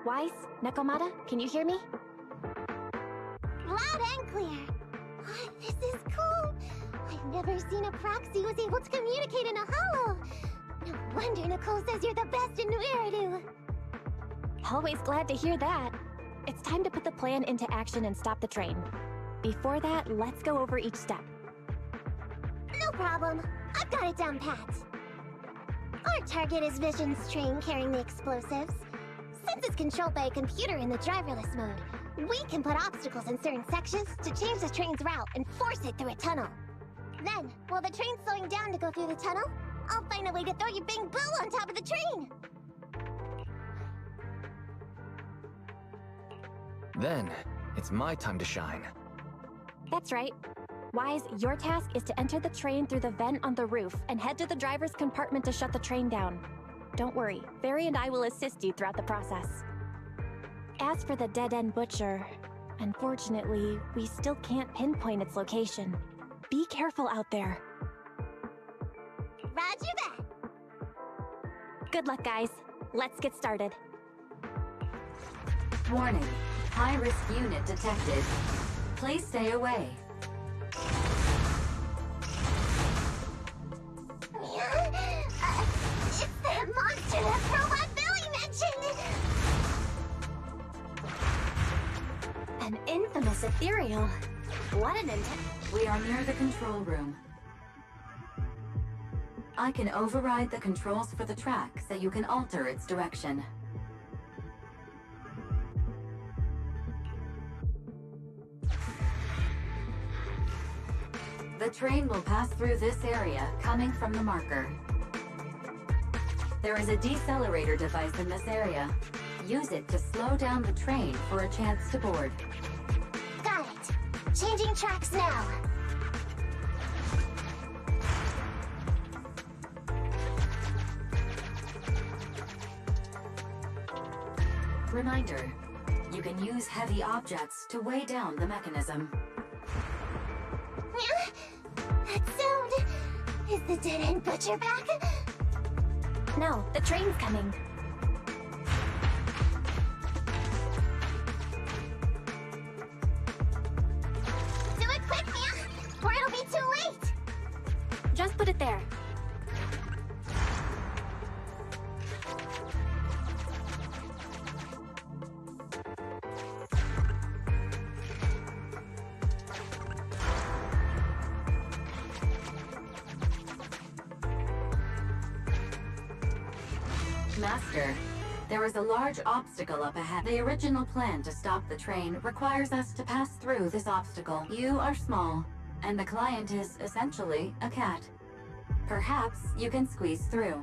Wise, Nekomata, can you hear me? Loud and clear. This is cool. I've never seen a proxy who's able to communicate in a hollow. No wonder Nicole says you're the best in Nuiridu. Always glad to hear that. It's time to put the plan into action and stop the train. Before that, let's go over each step. No problem. I've got it down pat. Our target is Vision's train carrying the explosives. Since it's controlled by a computer in the driverless mode, we can put obstacles in certain sections to change the train's route and force it through a tunnel. Then, while the train's slowing down to go through the tunnel, I'll find a way to throw your Bing Boo on top of the train! Then, it's my time to shine. That's right. Wise, your task is to enter the train through the vent on the roof and head to the driver's compartment to shut the train down. Don't worry, Fairy and I will assist you throughout the process. As for the dead-end butcher, unfortunately, we still can't pinpoint its location. Be careful out there. Roger that! Good luck, guys. Let's get started. Warning. High-risk unit detected. Please stay away. It's that monster that Robot Billy mentioned! An infamous ethereal. What an We are near the control room. I can override the controls for the track so you can alter its direction. The train will pass through this area, coming from the marker. There is a decelerator device in this area. Use it to slow down the train for a chance to board. Got it. Changing tracks now. Reminder, you can use heavy objects to weigh down the mechanism. That sound... Is the dead-end butcher back? No, the train's coming. Do it quick, Mia, or it'll be too late! Just put it there. Master, there is a large obstacle up ahead. The original plan to stop the train requires us to pass through this obstacle. You are small, and the client is essentially a cat. Perhaps you can squeeze through.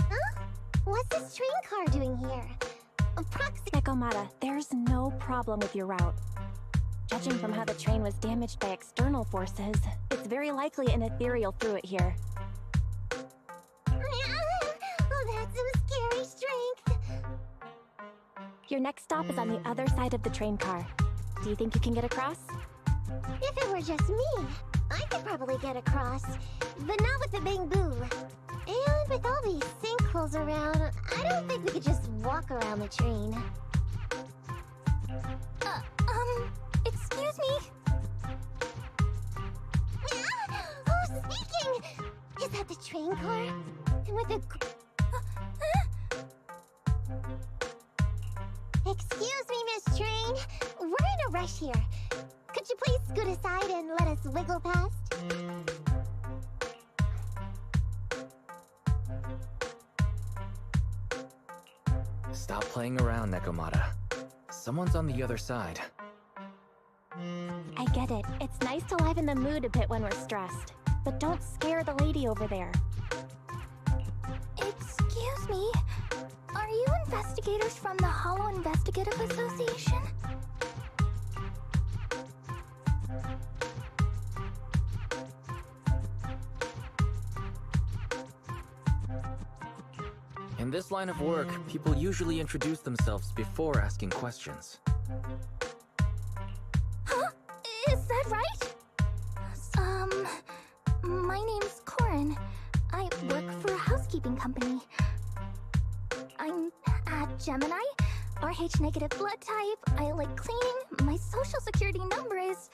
Huh? What's this train car doing here? A proxy... Nekomata, there's no problem with your route. Judging from how the train was damaged by external forces, it's very likely an ethereal threw it here. Oh, that's some scary strength. Your next stop is on the other side of the train car. Do you think you can get across? If it were just me, I could probably get across. But not with the Bing Boo. And with all these sinkholes around, I don't think we could just walk around the train. Excuse me? Who's speaking? Is that the train car? And with the... Excuse me, Miss Train. We're in a rush here. Could you please scoot aside and let us wiggle past? Stop playing around, Nekomata. Someone's on the other side. I get it. It's nice to liven the mood a bit when we're stressed. But don't scare the lady over there. Excuse me? Are you investigators from the Hollow Investigative Association? In this line of work, people usually introduce themselves before asking questions. Huh? Is Is that right? My name's Corin. I work for a housekeeping company. I'm a Gemini, RH negative blood type, I like cleaning, my social security number is...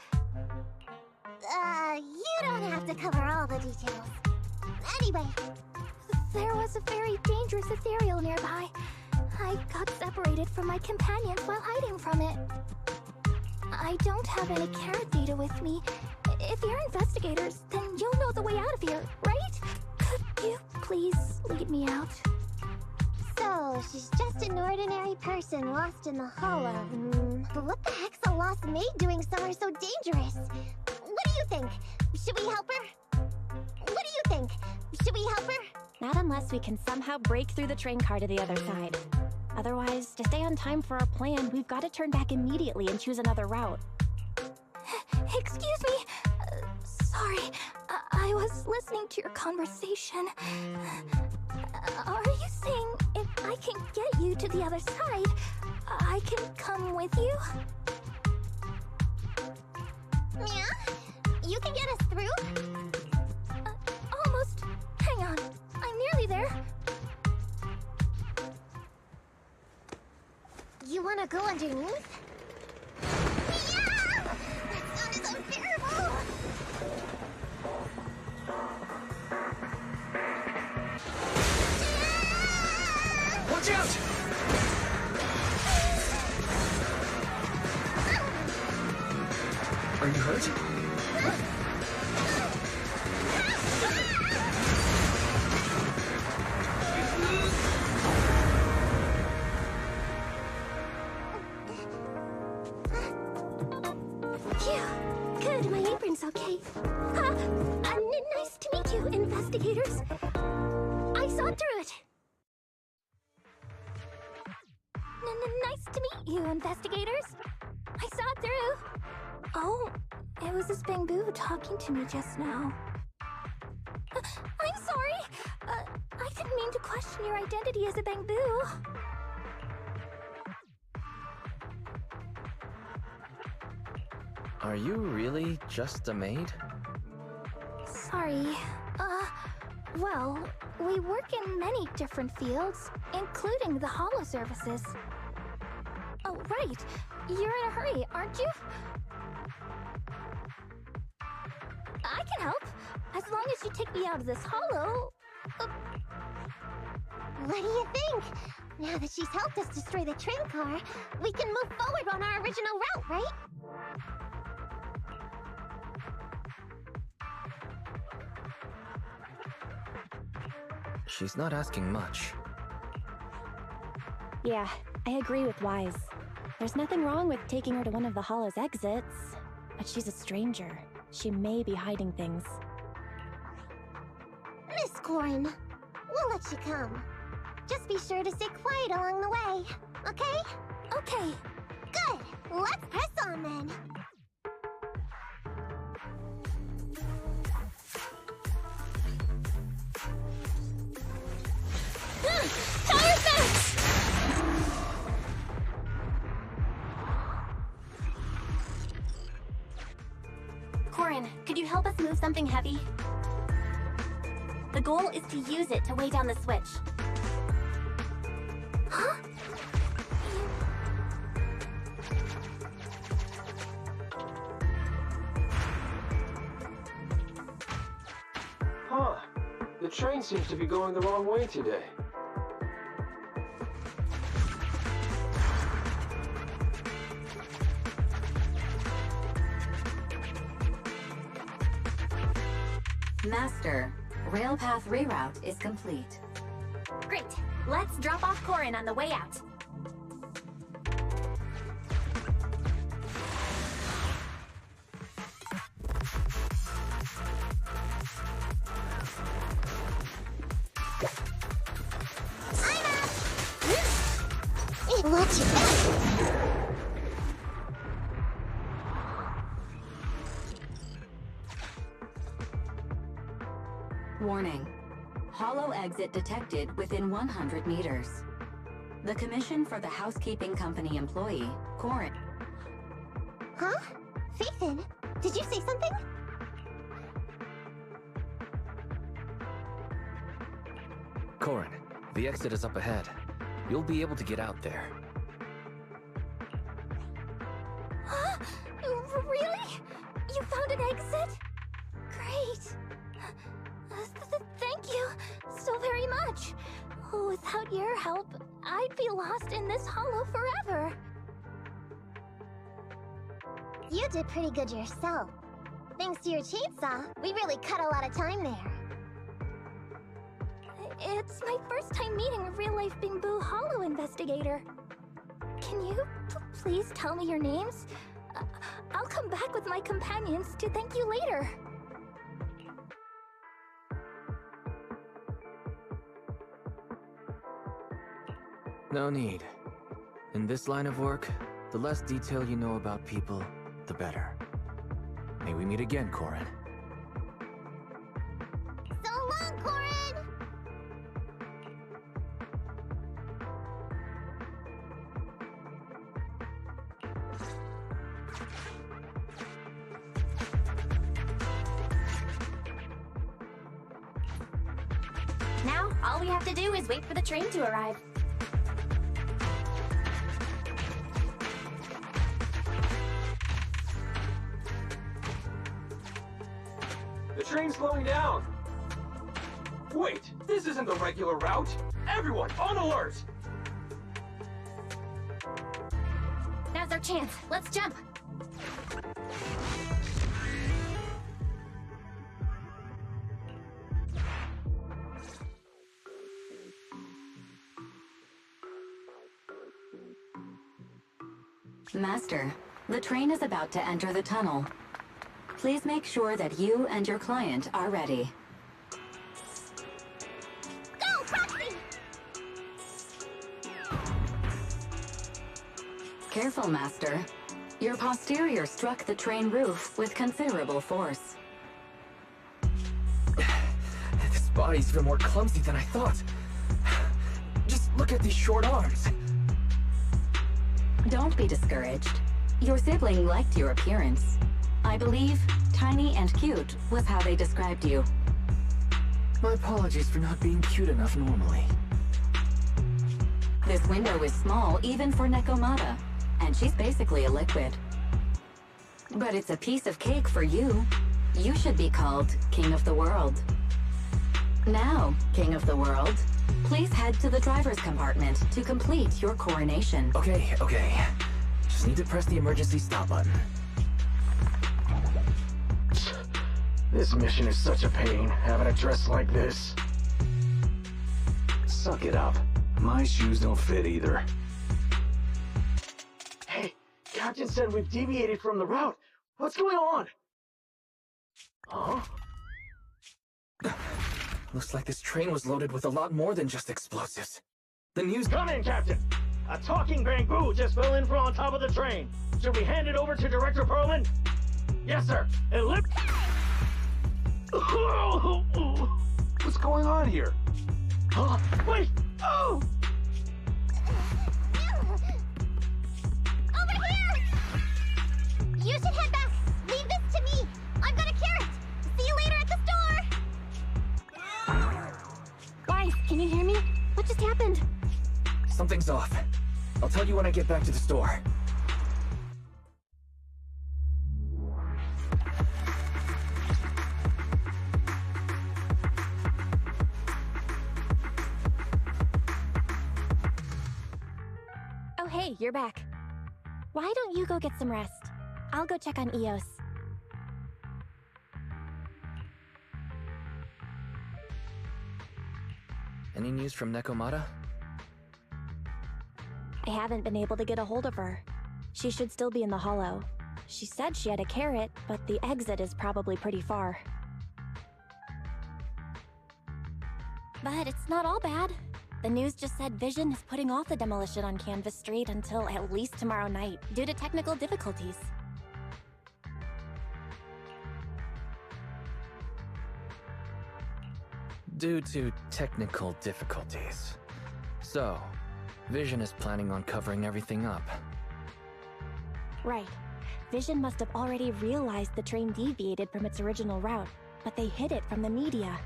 You don't have to cover all the details. Anyway. There was a very dangerous ethereal nearby. I got separated from my companions while hiding from it. I don't have any carrot data with me. If you're investigators, then you'll know the way out of here, right? Could you please lead me out? So, she's just an ordinary person lost in the hollow. But what the heck's a lost maid doing somewhere so dangerous? What do you think? Should we help her? What do you think? Should we help her? Not unless we can somehow break through the train car to the other side. Otherwise, to stay on time for our plan, we've got to turn back immediately and choose another route. Excuse me. Sorry. I was listening to your conversation. Are you saying if I can get you to the other side, I can come with you? Yeah? You can get us through? Almost. Hang on. I'm nearly there. You wanna go underneath? Yeah! That sound is unbearable! Watch out! Are you hurt? Phew. Good, my apron's okay. Nice to meet you, investigators. I saw through it. Nice to meet you, investigators. I saw it through. Oh, it was this Bamboo talking to me just now. I'm sorry. I didn't mean to question your identity as a Bamboo. Are you really just a maid? Sorry. Well, we work in many different fields, including the holo services. Oh, right. You're in a hurry, aren't you? I can help, as long as you take me out of this holo. What do you think? Now that she's helped us destroy the train car, we can move forward on our original route, right? She's not asking much. Yeah, I agree with Wise. There's nothing wrong with taking her to one of the hollow's exits, but she's a stranger. She may be hiding things. Miss Corin, we'll let you come. Just be sure to stay quiet along the way, okay? Okay. Good! Let's press on then! Tire fence! Corin, could you help us move something heavy? The goal is to use it to weigh down the switch. Huh? Huh. The train seems to be going the wrong way today. Master, railpath reroute is complete. Great. Let's drop off Corin on the way out. Watch it back! Warning. Hollow exit detected within 100 meters. The commission for the housekeeping company employee, Corin. Huh? Phaethon, Did you say something? Corin, the exit is up ahead. You'll be able to get out there. Huh? Really? You found an exit? Great. Thank you so very much. Without your help, I'd be lost in this hollow forever. You did pretty good yourself. Thanks to your chainsaw, we really cut a lot of time there. It's my first time meeting a real-life Bing-Boo Hollow investigator. Can you please tell me your names? I'll come back with my companions to thank you later. No need. In this line of work, the less detail you know about people, the better. May we meet again, Corin. So long, Corin! Now, all we have to do is wait for the train to arrive. The train's slowing down. Wait, this isn't the regular route. Everyone, on alert! Now's our chance. Let's jump. Master, the train is about to enter the tunnel. Please make sure that you and your client are ready. Go, Proxy! Careful, Master. Your posterior struck the train roof with considerable force. This body's even more clumsy than I thought. Just look at these short arms. Don't be discouraged. Your sibling liked your appearance. I believe tiny and cute was how they described you. My apologies for not being cute enough normally. This window is small even for Nekomata, and she's basically a liquid. But it's a piece of cake for you. You should be called King of the World. Now, King of the World, please head to the driver's compartment to complete your coronation. Okay. Just need to press the emergency stop button. This mission is such a pain, having a dress like this. Suck it up. My shoes don't fit either. Hey, Captain said we've deviated from the route. What's going on? Huh? Looks like this train was loaded with a lot more than just explosives. The news— Come in, Captain! A talking bamboo just fell in from on top of the train. Should we hand it over to Director Perlman? Yes, sir. And lip— What's going on here? Huh? Wait! Oh! Over here! You should head back. Leave this to me. I've got a carrot. See you later at the store. Guys, can you hear me? What just happened? Something's off. I'll tell you when I get back to the store. Oh, hey, you're back. Why don't you go get some rest? I'll go check on Eos. Any news from Nekomata? I haven't been able to get a hold of her. She should still be in the hollow. She said she had a carrot, but the exit is probably pretty far. But it's not all bad. The news just said Vision is putting off the demolition on Canvas Street until at least tomorrow night, due to technical difficulties. Due to technical difficulties. So, Vision is planning on covering everything up. Right. Vision must have already realized the train deviated from its original route, but they hid it from the media.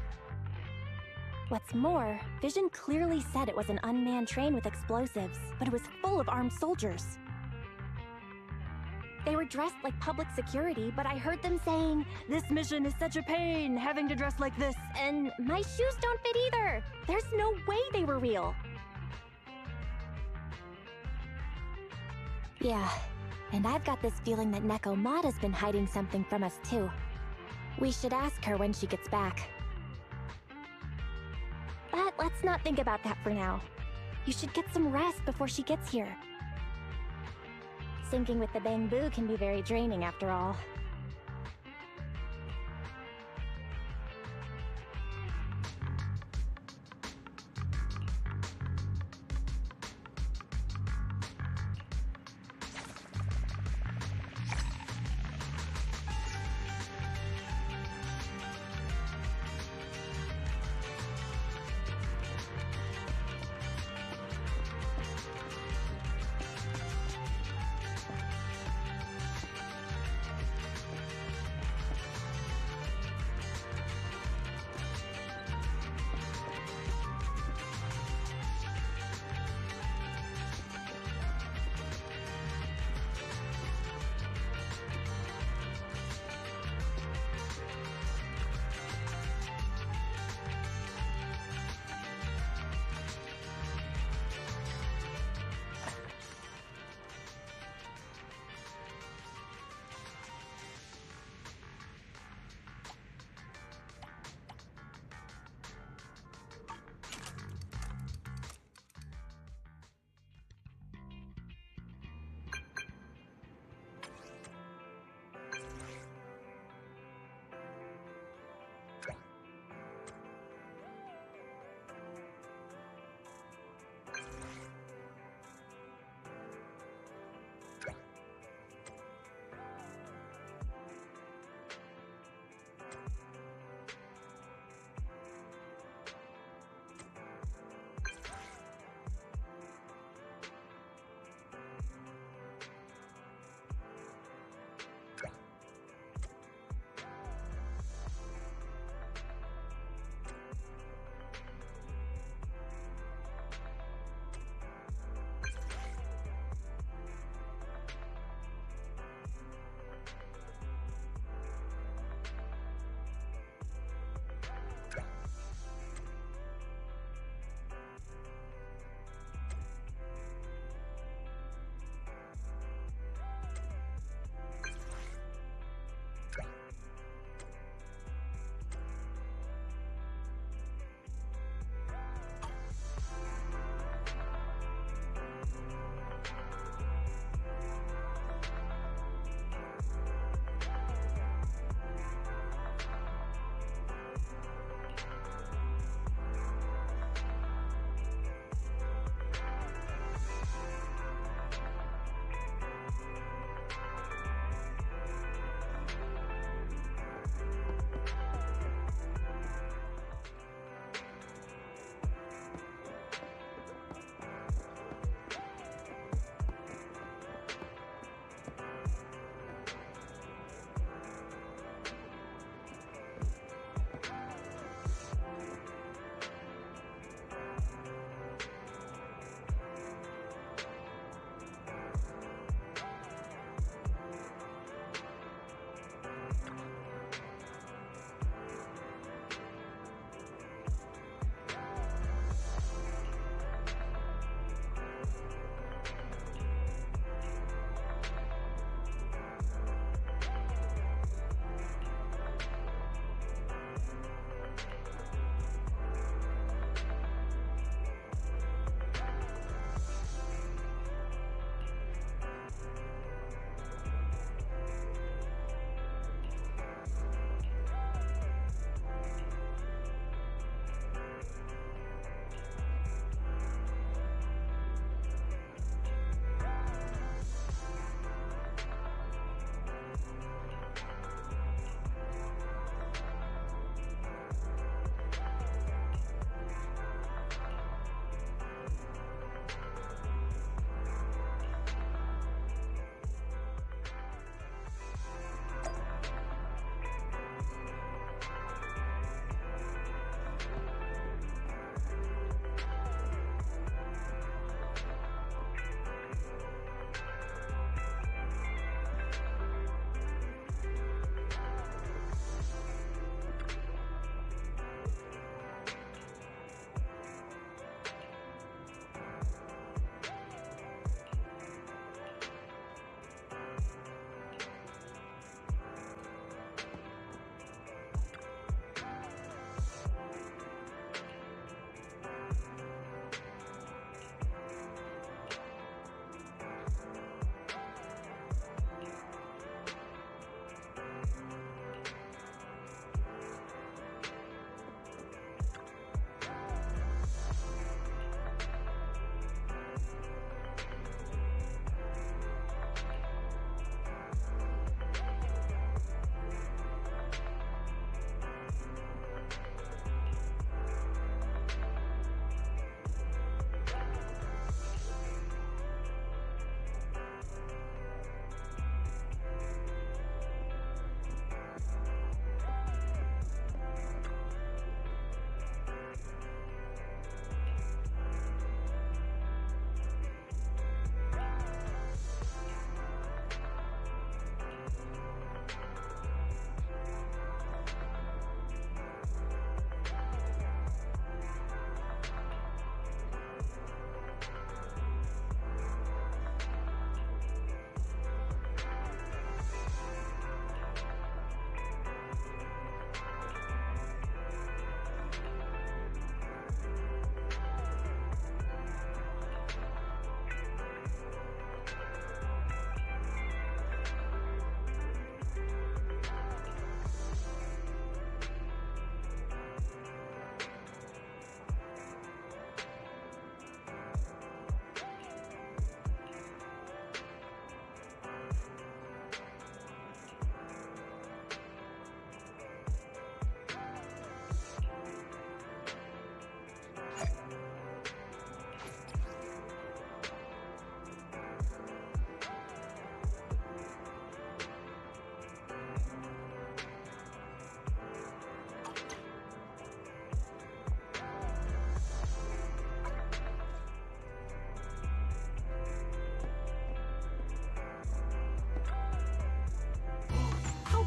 What's more, Vision clearly said it was an unmanned train with explosives, but it was full of armed soldiers. They were dressed like public security, but I heard them saying, "This mission is such a pain, having to dress like this," and my shoes don't fit either. There's no way they were real. Yeah, and I've got this feeling that Neko Mata's been hiding something from us too. We should ask her when she gets back. But let's not think about that for now. You should get some rest before she gets here. Syncing with the Bangbu can be very draining after all.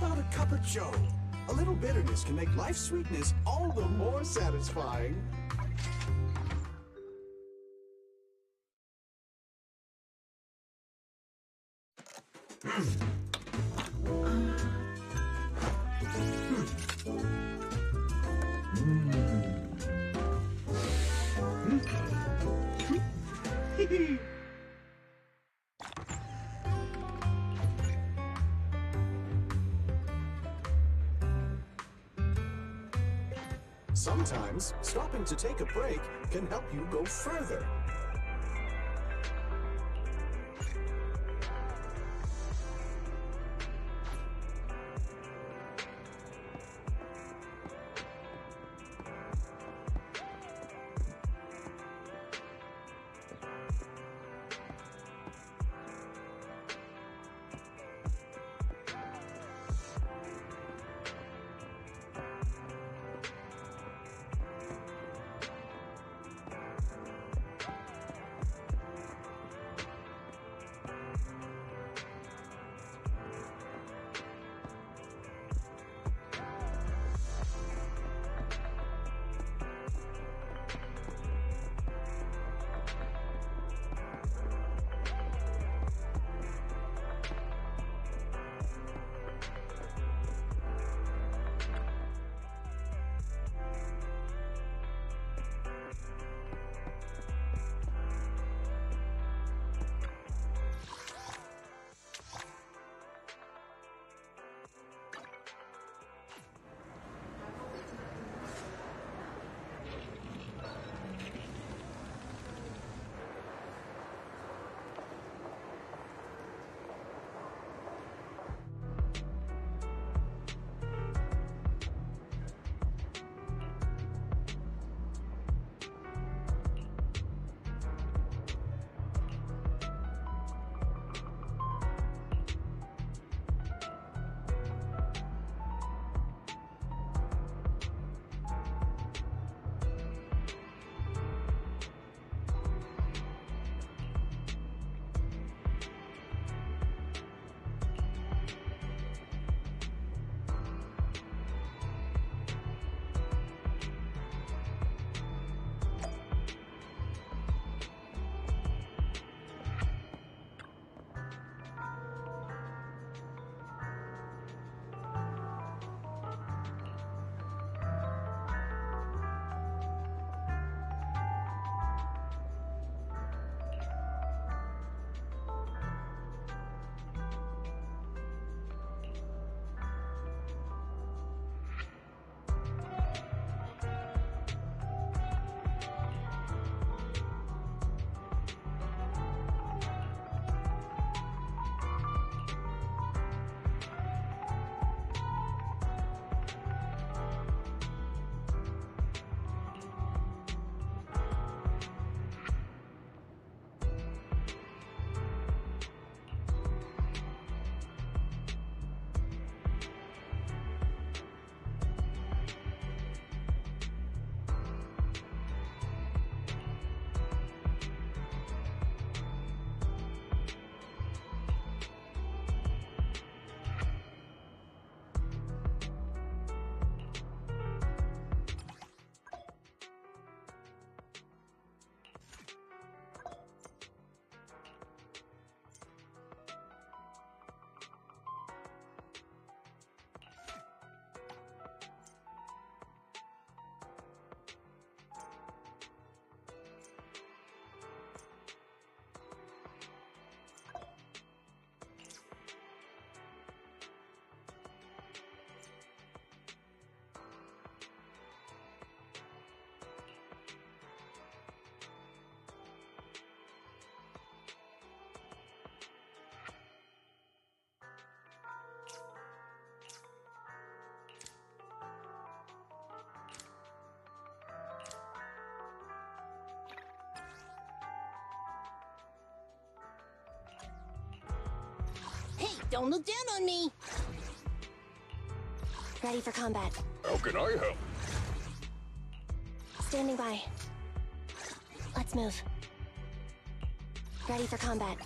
about a cup of joe? A little bitterness can make life's sweetness all the more satisfying. Sometimes, stopping to take a break can help you go further. Don't look down on me! Ready for combat. How can I help? Standing by. Let's move. Ready for combat.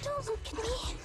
Don't look at me.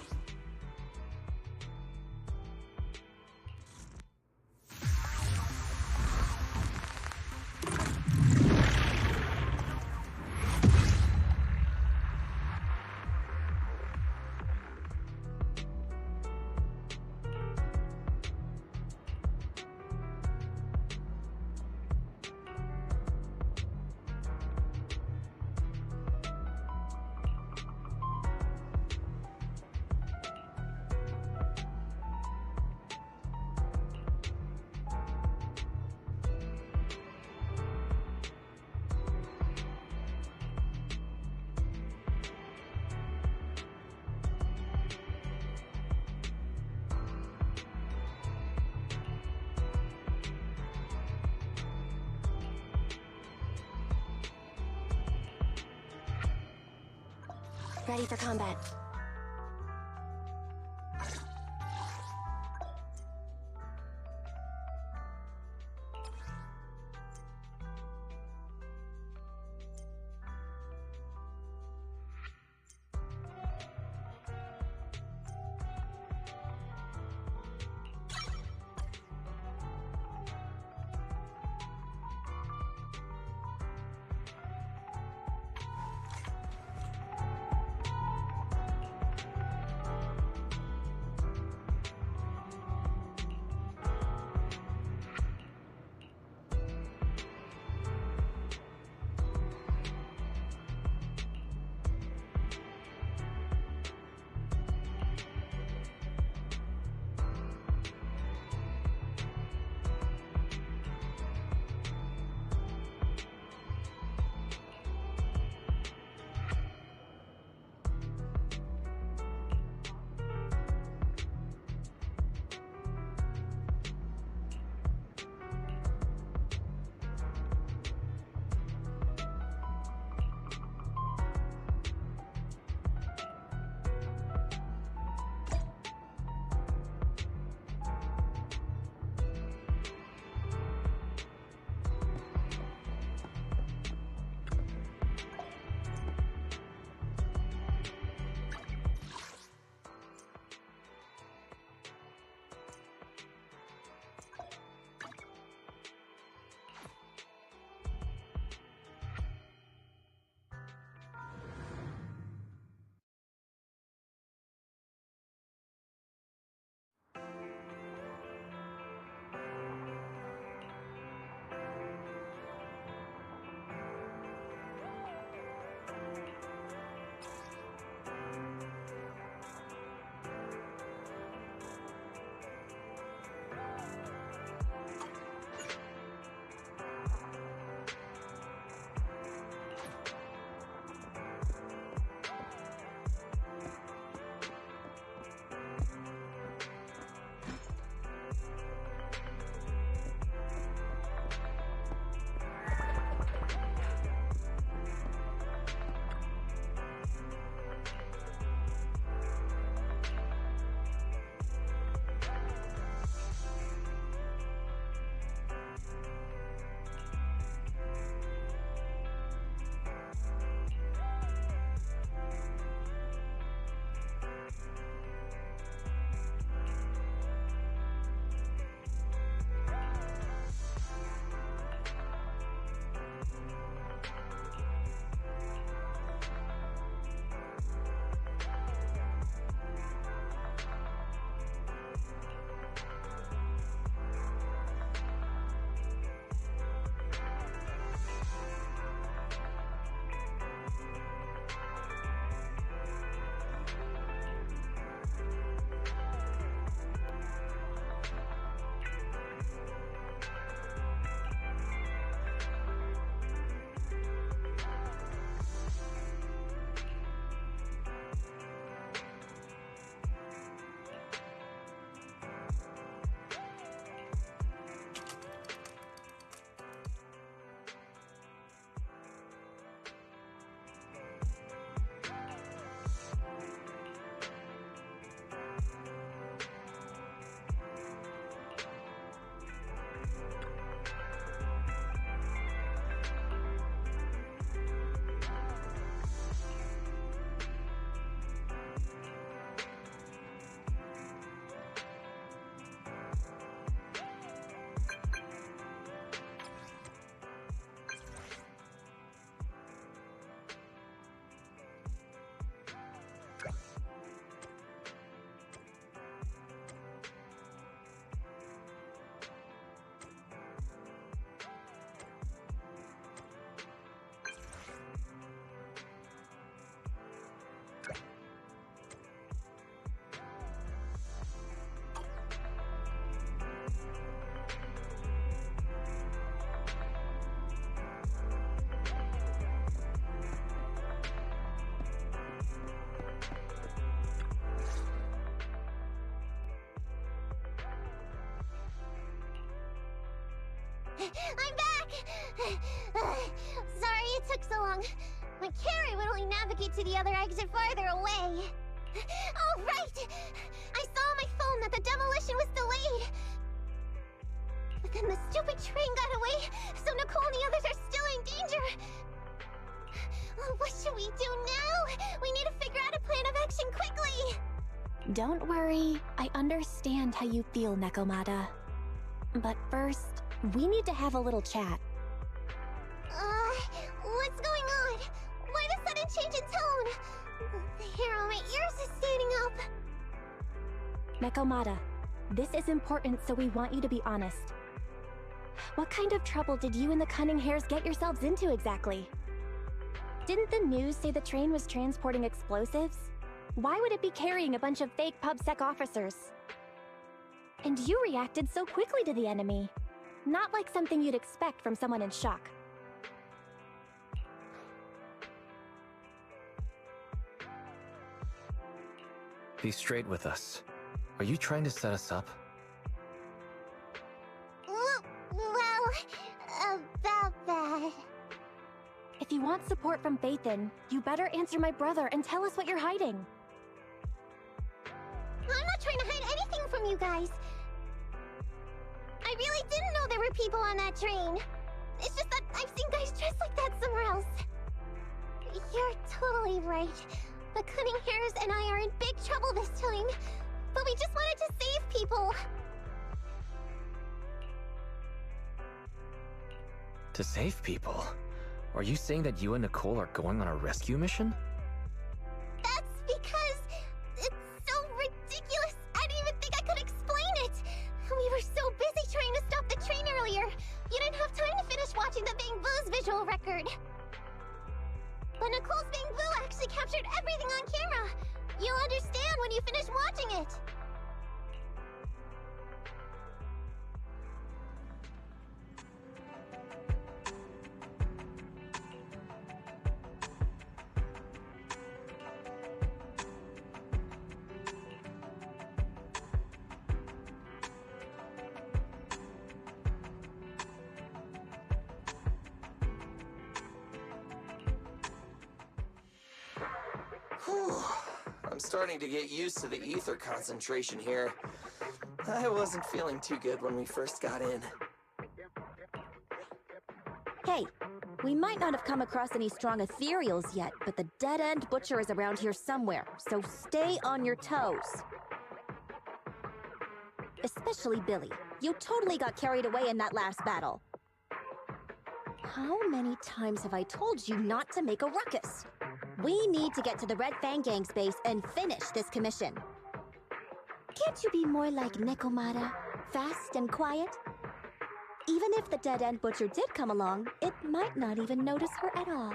ready for combat. I'm back! Sorry it took so long. My carry would only navigate navigate to the other exit farther away. Oh, right! I saw on my phone that the demolition was delayed. But then the stupid train got away, so Nicole and the others are still in danger. Oh, what should we do now? We need to figure out a plan of action quickly. Don't worry, I understand how you feel, Nekomata. But first, we need to have a little chat. What's going on? Why the sudden change in tone? The hair on my ears is standing up. Nekomata, this is important, so we want you to be honest. What kind of trouble did you and the Cunning Hares get yourselves into exactly? Didn't the news say the train was transporting explosives? Why would it be carrying a bunch of fake PubSec officers? And you reacted so quickly to the enemy. Not like something you'd expect from someone in shock. Be straight with us. Are you trying to set us up? Well, about that. If you want support from Phaethon, you better answer my brother and tell us what you're hiding. I'm not trying to hide anything from you guys. I really didn't know there were people on that train. It's just that I've seen guys dressed like that somewhere else. You're totally right. The Cunning Hares and I are in big trouble this time. But we just wanted to save people. To save people? Are you saying that you and Nicole are going on a rescue mission? That's because it's so ridiculous. I didn't even think I could explain it. We were so busy trying to stop the train earlier. You didn't have time to finish watching the Bang Boo's visual record. But Nicole's Bang Boo actually captured everything on camera. You'll understand when you finish watching it. I'm starting to get used to the ether concentration here. I wasn't feeling too good when we first got in. Hey, we might not have come across any strong ethereals yet, but the dead-end butcher is around here somewhere, so stay on your toes. Especially Billy. You totally got carried away in that last battle. How many times have I told you not to make a ruckus? We need to get to the Red Fang Gang's base and finish this commission. Can't you be more like Nekomata? Fast and quiet? Even if the dead-end butcher did come along, it might not even notice her at all.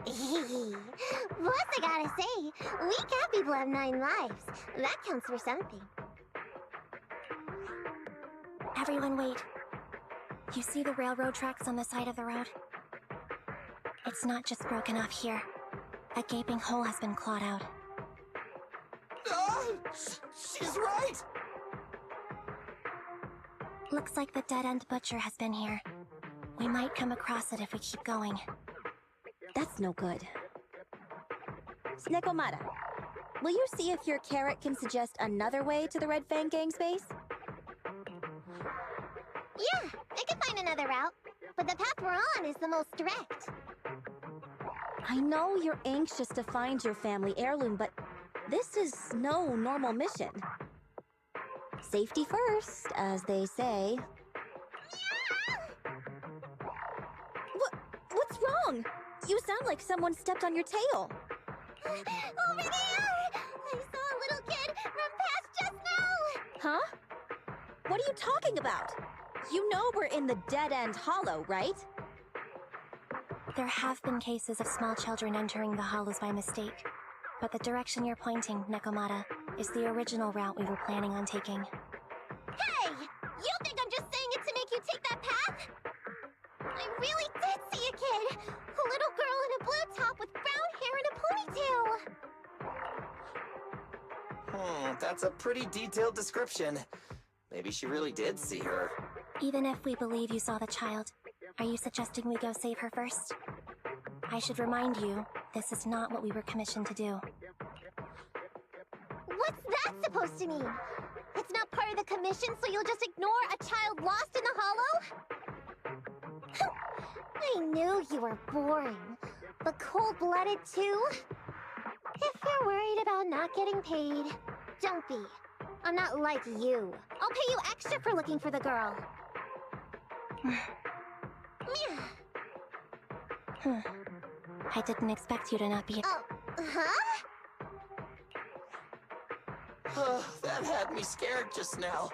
Plus, I gotta say, we cat people have 9 lives. That counts for something. Everyone wait. You see the railroad tracks on the side of the road? It's not just broken off here. A gaping hole has been clawed out. She's right! Looks like the dead-end butcher has been here. We might come across it if we keep going. That's no good. Nekomata, will you see if your carrot can suggest another way to the Red Fang Gang's base? Yeah, I can find another route. But the path we're on is the most direct. I know you're anxious to find your family heirloom, but this is no normal mission. Safety first, as they say. What's wrong? You sound like someone stepped on your tail. Over there! I saw a little kid run past just now! Huh? What are you talking about? You know we're in the dead-end hollow, right? There have been cases of small children entering the hollows by mistake. But the direction you're pointing, Nekomata, is the original route we were planning on taking. Hey! You think I'm just saying it to make you take that path? I really did see a kid! A little girl in a blue top with brown hair and a ponytail! That's a pretty detailed description. Maybe she really did see her. Even if we believe you saw the child, are you suggesting we go save her first? I should remind you, this is not what we were commissioned to do. What's that supposed to mean? It's not part of the commission, so you'll just ignore a child lost in the hollow? I knew you were boring, but cold-blooded too? If you're worried about not getting paid, don't be. I'm not like you. I'll pay you extra for looking for the girl. I didn't expect you to not be— Oh, huh? That had me scared just now.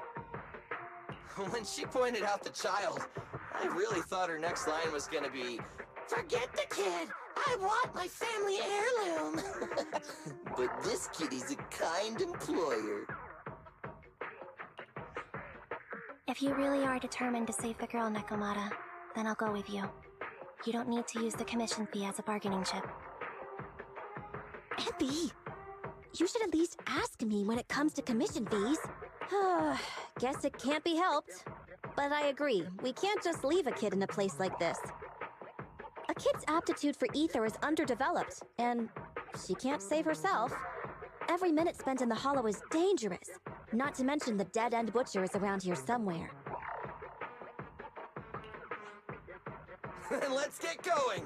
When she pointed out the child, I really thought her next line was gonna be, "Forget the kid! I want my family heirloom!" But this kitty's a kind employer. If you really are determined to save the girl, Nekomata, then I'll go with you. You don't need to use the commission fee as a bargaining chip. Abby! You should at least ask me when it comes to commission fees. Guess it can't be helped. But I agree, we can't just leave a kid in a place like this. A kid's aptitude for ether is underdeveloped, and she can't save herself. Every minute spent in the hollow is dangerous, not to mention the dead-end butcher is around here somewhere. Then let's get going!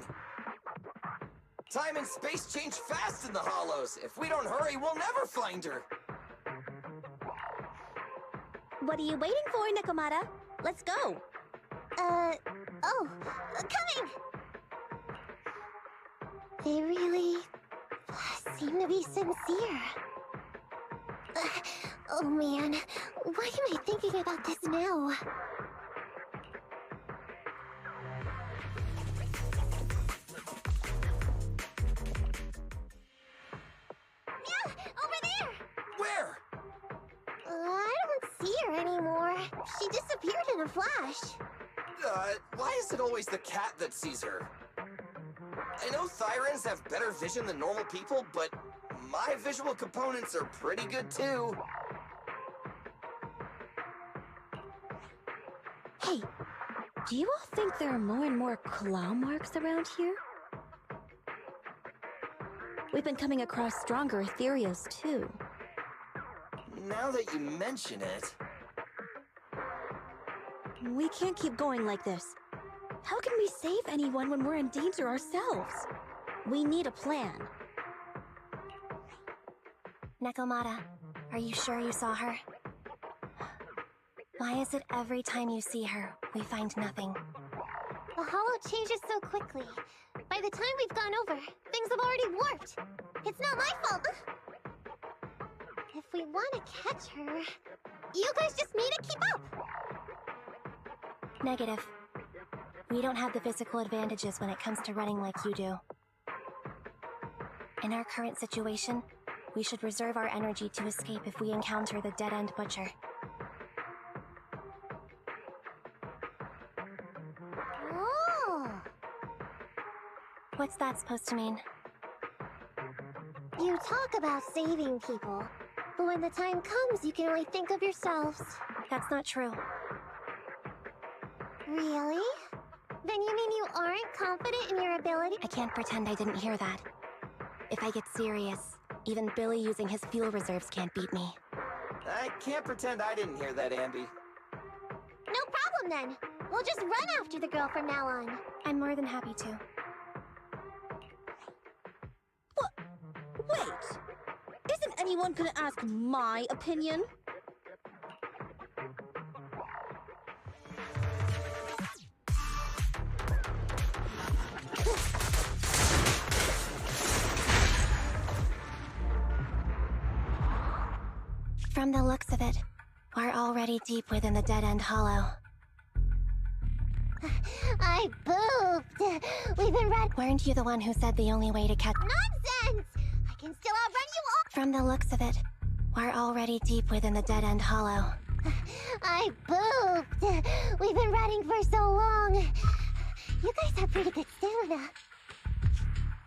Time and space change fast in the hollows. If we don't hurry, we'll never find her. What are you waiting for, Nekomata? Let's go! Coming! They really seem to be sincere. Oh man, why am I thinking about this now? Over there! Where? I don't see her anymore. She disappeared in a flash. Why is it always the cat that sees her? I know Thyrans have better vision than normal people, but my visual components are pretty good too. Hey, do you all think there are more and more claw marks around here? We've been coming across stronger ethereals too. Now that you mention it... We can't keep going like this. How can we save anyone when we're in danger ourselves? We need a plan. Nekomata, are you sure you saw her? Why is it every time you see her, we find nothing? The hollow changes so quickly. By the time we've gone over, things have already warped. It's not my fault. If we want to catch her, you guys just need to keep up. Negative. We don't have the physical advantages when it comes to running like you do. In our current situation, we should reserve our energy to escape if we encounter the dead-end butcher. Oh! What's that supposed to mean? You talk about saving people, but when the time comes, you can only think of yourselves. That's not true. Really? Then you mean you aren't confident in your ability? I can't pretend I didn't hear that. If I get serious, even Billy using his fuel reserves can't beat me. I can't pretend I didn't hear that, Ambi. No problem then. We'll just run after the girl from now on. I'm more than happy to. Wait! Isn't anyone gonna ask my opinion? From the looks of it, we're already deep within the dead-end hollow. I booped. We've been Weren't you the one who said the only way to catch— Nonsense! I can still outrun you all. From the looks of it, we're already deep within the dead-end hollow. I booped. We've been running for so long. You guys have pretty good stamina.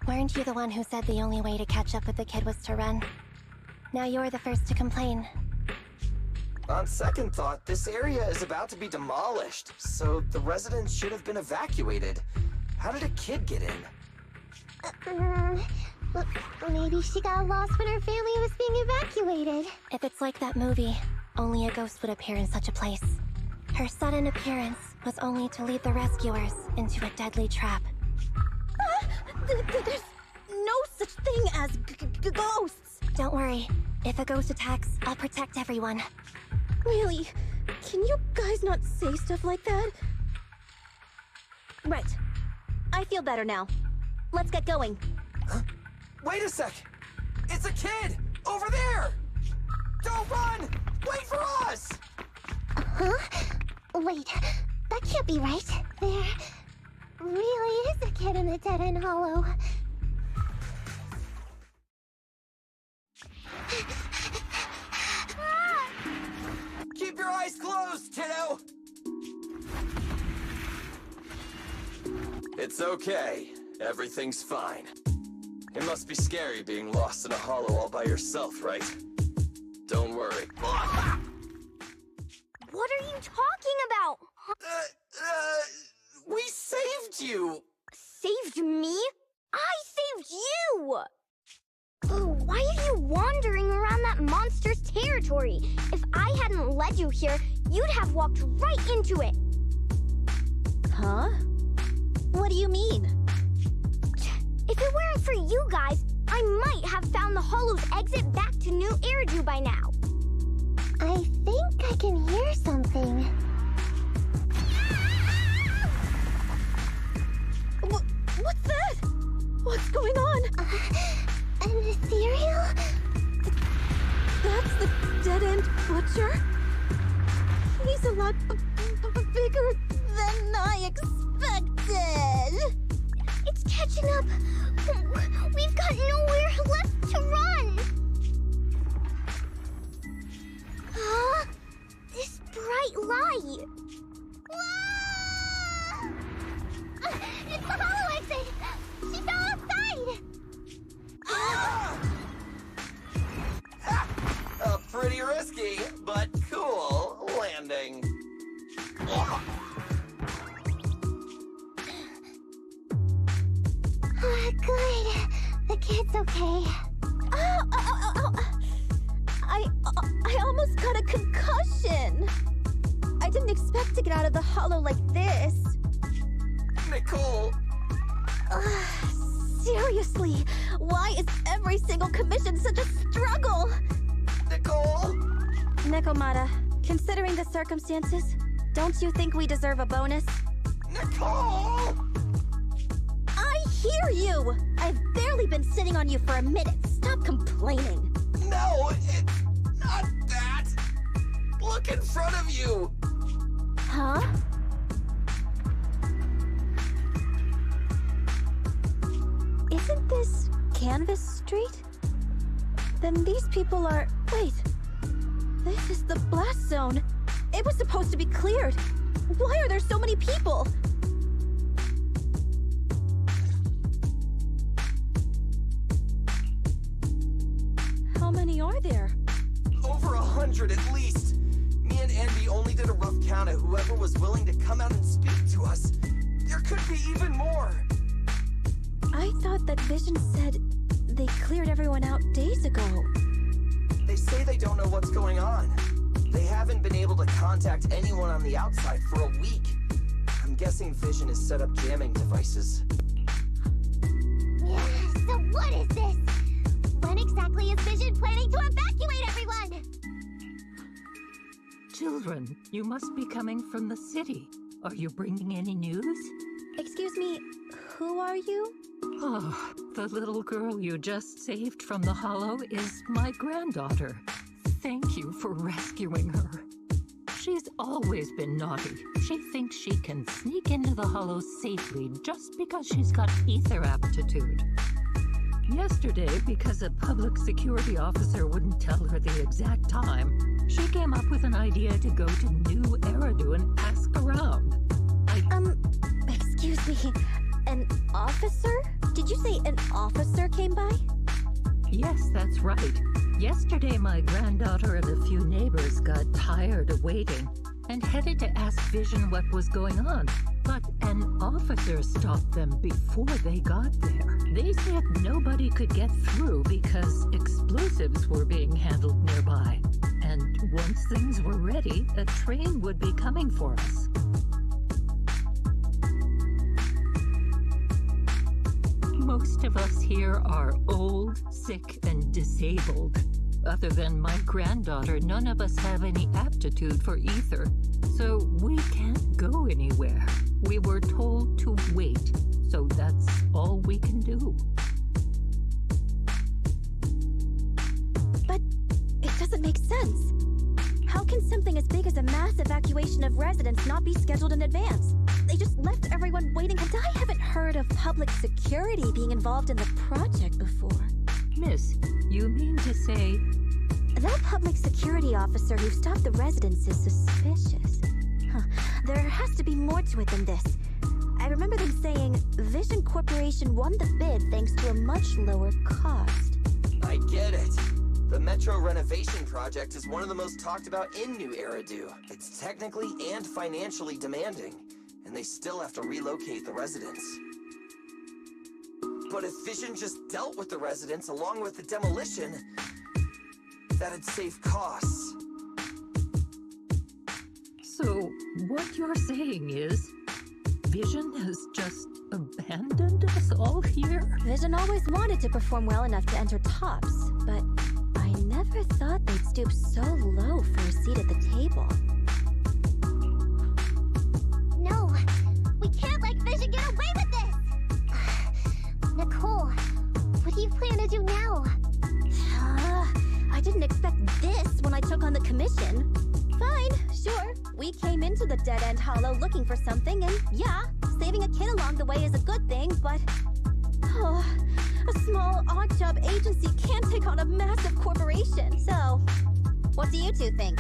Weren't you the one who said the only way to catch up with the kid was to run? Now you're the first to complain. On second thought, this area is about to be demolished, so the residents should have been evacuated. How did a kid get in? Maybe she got lost when her family was being evacuated. If it's like that movie, only a ghost would appear in such a place. Her sudden appearance was only to lead the rescuers into a deadly trap. There's no such thing as ghosts! Don't worry. If a ghost attacks, I'll protect everyone. Really? Can you guys not say stuff like that? Right. I feel better now. Let's get going. Huh? Wait a sec! It's a kid! Over there! Don't run! Wait for us! Huh? Wait, that can't be right. There really is a kid in the dead-end hollow. Keep your eyes closed, kiddo! It's okay. Everything's fine. It must be scary being lost in a hollow all by yourself, right? Don't worry. What are you talking about? We saved you! Saved me? I saved you! Why are you wandering around that monster's territory? If I hadn't led you here, you'd have walked right into it. Huh? What do you mean? If it weren't for you guys, I might have found the hollow's exit back to New Eridu by now. I think I can hear something. What's that? What's going on? An ethereal? That's the dead-end butcher? He's a lot bigger than I expected. It's catching up. We've got nowhere left to run. Huh? This bright light. Whoa! It's the hollow exit. She fell outside. Pretty risky, but cool landing. Good. The kid's okay. I almost got a concussion. I didn't expect to get out of the hollow like this. Nicole! Seriously, why is every single commission such a struggle? Nicole! Nekomata, considering the circumstances, don't you think we deserve a bonus? Nicole! I hear you! I've barely been sitting on you for a minute. Stop complaining. No, it's not that! Look in front of you! Huh? Isn't this Canvas Street? Then these people are... Wait. This is the blast zone. It was supposed to be cleared. Why are there so many people? How many are there? Over 100 at least. Me and Andy only did a rough count of whoever was willing to come out and speak to us. There could be even more. I thought that Vision said they cleared everyone out days ago. They say they don't know what's going on. They haven't been able to contact anyone on the outside for a week. I'm guessing Vision has set up jamming devices. So what is this? When exactly is Vision planning to evacuate everyone? Children, you must be coming from the city. Are you bringing any news? Excuse me, who are you? Oh, the little girl you just saved from the hollow is my granddaughter. Thank you for rescuing her. She's always been naughty. She thinks she can sneak into the hollow safely just because she's got ether aptitude. Yesterday, because a public security officer wouldn't tell her the exact time, she came up with an idea to go to New Eridu and ask around. Excuse me, an officer? Did you say an officer came by? Yes, that's right. Yesterday, my granddaughter and a few neighbors got tired of waiting and headed to ask Vision what was going on, but an officer stopped them before they got there. They said nobody could get through because explosives were being handled nearby. And once things were ready, a train would be coming for us. Most of us here are old, sick, and disabled. Other than my granddaughter, none of us have any aptitude for ether, so we can't go anywhere. We were told to wait, so that's all we can do. But it doesn't make sense. How can something as big as a mass evacuation of residents not be scheduled in advance? They just left everyone waiting, and I haven't heard of public security being involved in the project before. Miss, you mean to say... That public security officer who stopped the residents is suspicious. Huh. There has to be more to it than this. I remember them saying Vision Corporation won the bid thanks to a much lower cost. I get it. The Metro renovation project is one of the most talked about in New Eridu. It's technically and financially demanding, and they still have to relocate the residents. But if Vision just dealt with the residents along with the demolition, that'd save costs. So, what you're saying is, Vision has just abandoned us all here? Vision always wanted to perform well enough to enter tops, but I never thought they'd stoop so low for a seat at the table. No, we can't let Vision get away with this! Nicole, what do you plan to do now? I didn't expect this when I took on the commission. Fine, sure. We came into the dead-end hollow looking for something, and yeah, saving a kid along the way is a good thing, but... Oh, a small, odd-job agency can't take on a massive corporation, so... What do you two think?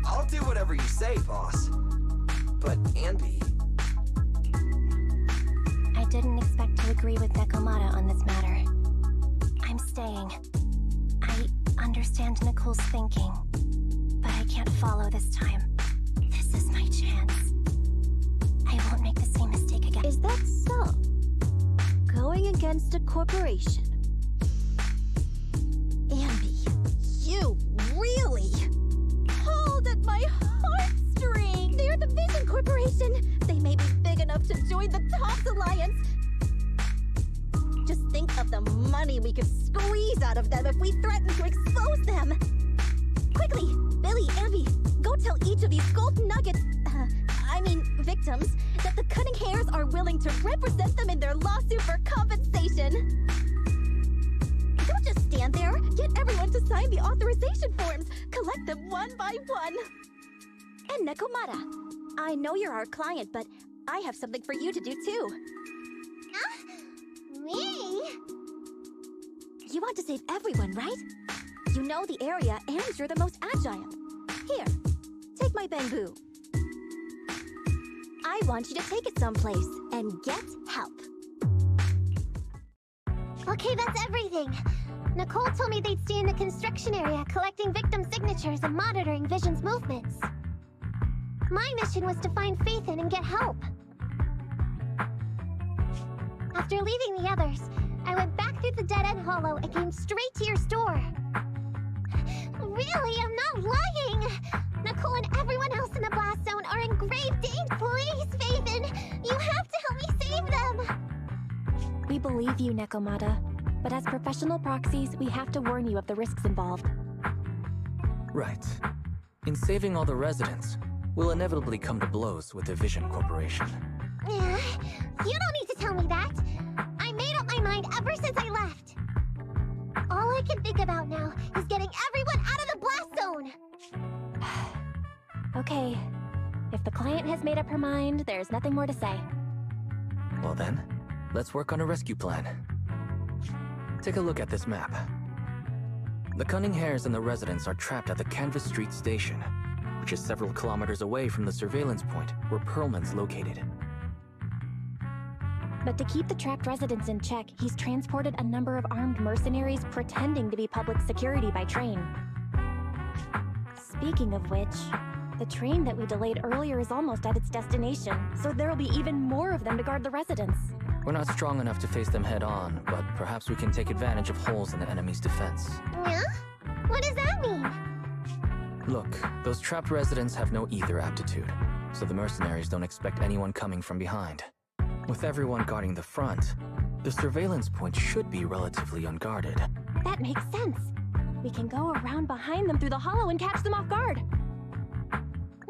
I'll do whatever you say, boss. But, Anby... I didn't expect to agree with Nekomata on this matter. I'm staying. I understand Nicole's thinking, but I can't follow this time. This is my chance. I won't make the same mistake again. Is that so? Going against a corporation? Anby, you really pulled at my heartstring! They're the Vision Corporation! They may be big enough to join the TOPS Alliance! Just think of the money we could squeeze out of them if we threaten to expose them! Quickly, Billy, Anby, go tell each of these gold nuggets, victims, that the Cunning Hairs are willing to represent them in their lawsuit for compensation! Don't just stand there! Get everyone to sign the authorization forms! Collect them one by one! And Nekomata, I know you're our client, but I have something for you to do too. Me? You want to save everyone, right? You know the area, and you're the most agile. Here, take my bamboo. I want you to take it someplace and get help. Okay, that's everything. Nicole told me they'd stay in the construction area, collecting victim signatures and monitoring Vision's movements. My mission was to find Faithin and get help. After leaving the others, I went back through the dead-end hollow and came straight to your store. Really, I'm not lying! Nicole and everyone else in the blast zone are in grave danger. Please, Faithin! You have to help me save them! We believe you, Nekomata. But as professional proxies, we have to warn you of the risks involved. Right. In saving all the residents, we'll inevitably come to blows with the Vision Corporation. Yeah, you don't need to tell me that. I made up my mind ever since I left. All I can think about now is getting everyone out of the blast zone! Okay. If the client has made up her mind, there's nothing more to say. Well then, let's work on a rescue plan. Take a look at this map. The Cunning Hairs and the residents are trapped at the Canvas Street station, which is several kilometers away from the surveillance point where Perlman's located. But to keep the trapped residents in check, he's transported a number of armed mercenaries pretending to be public security by train. Speaking of which, the train that we delayed earlier is almost at its destination, so there'll be even more of them to guard the residents. We're not strong enough to face them head-on, but perhaps we can take advantage of holes in the enemy's defense. Yeah? What does that mean? Look, those trapped residents have no ether aptitude, so the mercenaries don't expect anyone coming from behind. With everyone guarding the front, the surveillance point should be relatively unguarded. That makes sense. We can go around behind them through the hollow and catch them off guard.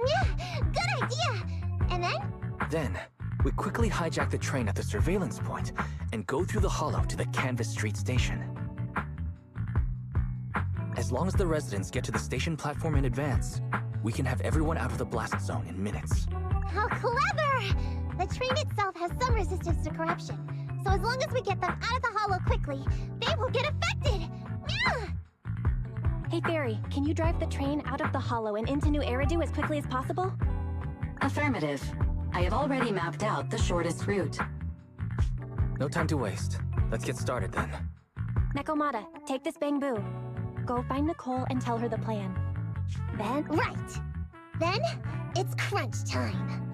Yeah, good idea! And then? Then, we quickly hijack the train at the surveillance point and go through the hollow to the Canvas Street station. As long as the residents get to the station platform in advance, we can have everyone out of the blast zone in minutes. How clever! The train itself has some resistance to corruption, so as long as we get them out of the hollow quickly, they won't get affected! Yeah! Hey, Fairy, can you drive the train out of the hollow and into New Eridu as quickly as possible? Affirmative. I have already mapped out the shortest route. No time to waste. Let's get started then. Nekomata, take this bamboo. Go find Nicole and tell her the plan. Then... Right! Then, it's crunch time.